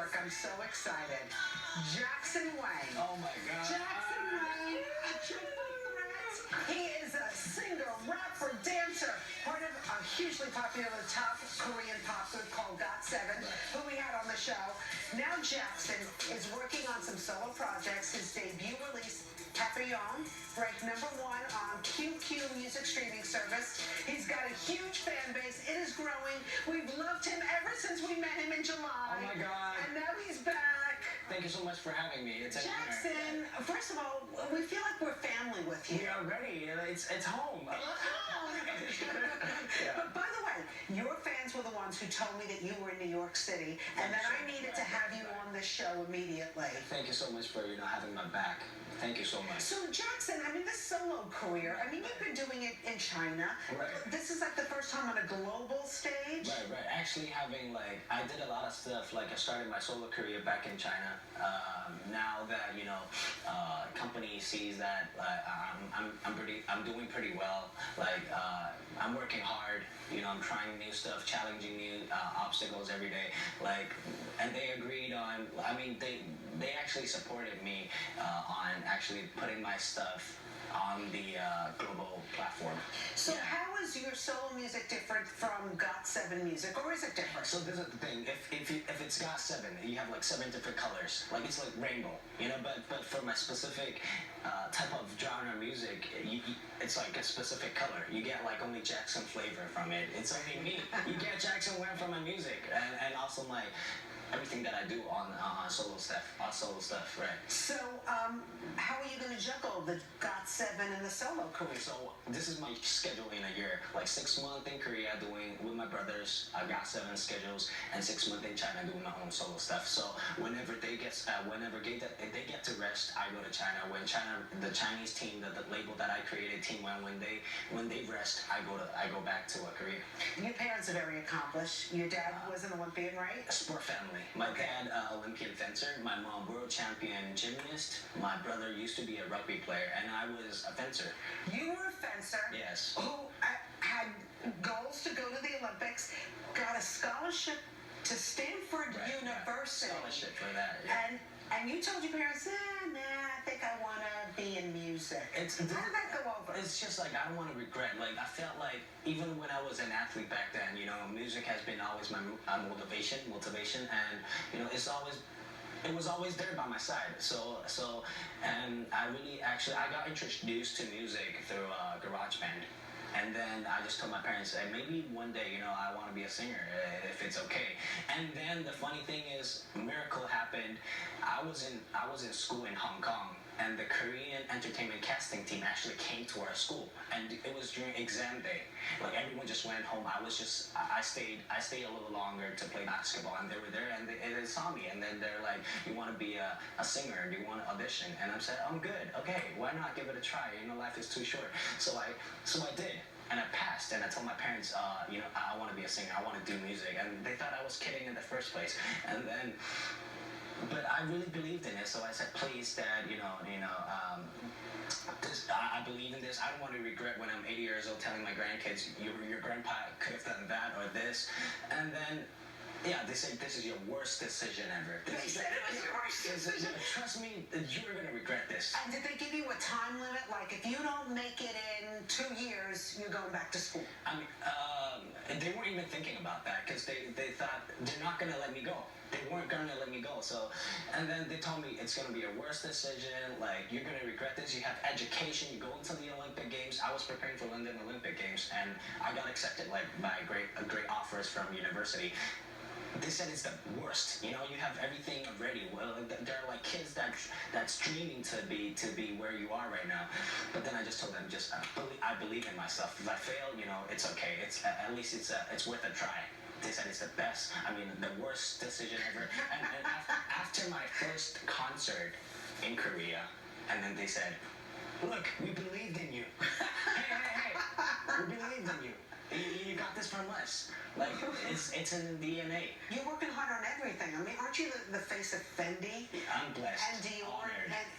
York. I'm so excited. Jackson Wang. Oh my God. Jackson Wang, a triple threat. He is a singer, rapper, dancer, part of a hugely popular top Korean pop group called GOT7, who we had on the show. Now Jackson is working on some solo projects. His debut release, Papillon, ranked #1 on QQ music streaming service. He's got a huge fan base. It is growing. We've loved him ever since we met him in July. Oh my God. And now he's back. Thank you so much for having me. It's an honor. Jackson, first of all, we feel like we're family with you. We are ready. It's home. Yeah. But by the way, your fans were the ones who told me that you were in New York City and that I needed to have you on the show immediately. Thank you so much for having my back. Thank you so much. So Jackson, I mean, this solo career, I mean, you've been doing it in China. Right. This is like the first time on a global stage. Right. Actually, I did a lot of stuff. Like, I started my solo career back in China. Now that company sees that I'm doing pretty well. Like, I'm working hard. I'm trying new stuff, challenging new obstacles every day. Like, and they agreed on. I mean, they actually supported me on actually putting my stuff on the global platform. So how is your solo music different from GOT7 music, or is it different? So this is the thing. If it's GOT7, you have like 7 different colors. Like, it's like rainbow, But for my specific type of genre music, it's like a specific color. You get like only Jackson flavor from it. It's only me. You get Jackson Wang from my music, and also my everything that I do on solo stuff, right? So, how are you going to juggle the GOT7 and the solo career? So this is my schedule in a year. Like 6 months in Korea doing with my brothers GOT7 schedules, and 6 months in China doing my own solo stuff. So whenever they get to rest, I go to China. When the Chinese team, the label that I created, Team Wang, when they rest, I go back to Korea. Your parents are very accomplished. Your dad was an Olympian, right? Sport family. My dad, Olympian fencer. My mom, world champion gymnast. My brother used to be a rugby player, and I was a fencer. You were a fencer. Yes. Who had goals to go to the Olympics, got a scholarship to Stanford University. Scholarship for that. Yeah. And you told your parents, nah, I think I want to be in music. How did that go over? It's just like, I don't want to regret. Like, I felt like even when I was an athlete back then, music has been always my motivation, and it was always there by my side. And I got introduced to music through GarageBand. And then I just told my parents, hey, maybe one day, I want to be a singer, if it's okay. And then the funny thing is, a miracle happened. I was in school in Hong Kong, and the Korean entertainment casting team actually came to our school, and it was during exam day. Like, everyone just went home. I stayed a little longer to play basketball, and they were there, and they saw me, and then they're like, you want to be a singer? Do you want to audition? And I said, I'm good. Okay, why not give it a try? Life is too short. So I did. And I passed, and I told my parents, I want to be a singer. I want to do music. And they thought I was kidding in the first place. But I really believed in it, so I said, please, Dad, I believe in this. I don't want to regret when I'm 80 years old telling my grandkids, your grandpa could have done that or this. And then, they said, this is your worst decision ever. They said it was your worst decision? Trust me, you're going to regret this. And did they give you a time limit? Like, if you don't make it in 2 years, you're going back to school? I mean, they weren't even thinking about that, because they thought, they're not going to let me go. They weren't going to let me go. So, and then they told me, it's going to be your worst decision. Like, you're going to regret this. You have education. You go into the Olympic Games. I was preparing for London Olympic Games, and I got accepted, like, by great offers from university. They said it's the worst. You have everything ready. Well, there are like kids that's dreaming to be where you are right now. But then I just told them, I believe in myself. If I fail, it's okay. At least it's worth a try. They said it's the best. I mean, the worst decision ever. And after my first concert in Korea, and then they said, look, we believed in you. Hey, we believed in you. You got this from us. Like, it's in the DNA. You're working hard on everything. I mean, aren't you the face of Fendi? I'm blessed. And Dior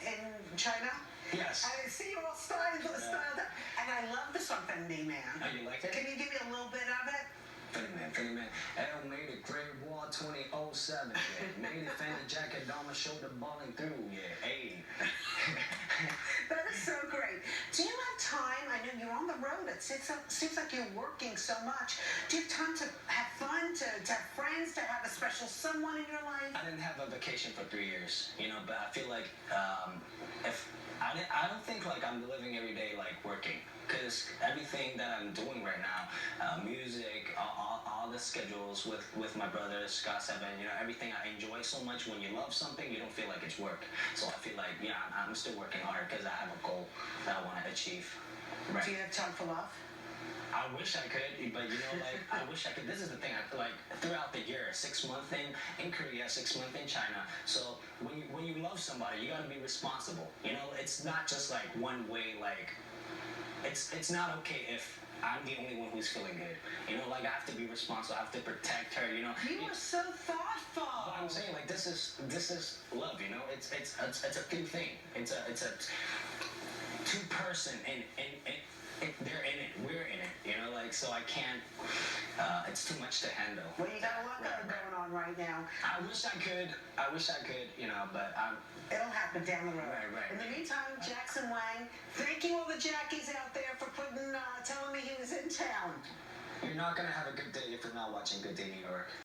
in China? Yes. I see you all styled up. And I love the song Fendi Man. Oh, you like it? Can you give me a little bit of it? Fendi Man. El made it Great War 2007. Made it show them balling through. Yeah, hey. That is so great. Do you have time? I know you're on the road. It seems like you're working so much. Do you have time to have fun, to have friends, to have a special someone in your life? I didn't have a vacation for 3 years, you know, but I feel like if I don't think like I'm living every day like working, because everything that I'm doing right now, music, all the schedules with my brother Scott7, you know, everything I enjoy so much. When you love something, you don't feel like it's work. So I feel like, yeah, I'm still working hard because I have a goal that I want to achieve. Right. Do you have time for love? I wish I could, but you know, like, I wish I could. This is the thing, I feel like throughout the year, 6-month thing in Korea, 6-month in China. So when you love somebody, you gotta be responsible. You know, it's not just like one way, like, it's not okay if I'm the only one who's feeling good. You know, like, I have to be responsible, I have to protect her, you know. You are so thoughtful. But I'm saying, like, this is love, you know. It's a good thing. It's a two-person and they're in it, we're in it, you know, like, so I can't, it's too much to handle. Well, you got a lot going on right now. I wish I could, you know, but It'll happen down the road. Right. In the meantime, Jackson Wang, thank you all the Jackies out there for telling me he was in town. You're not gonna have a good day if you're not watching Good Day New York.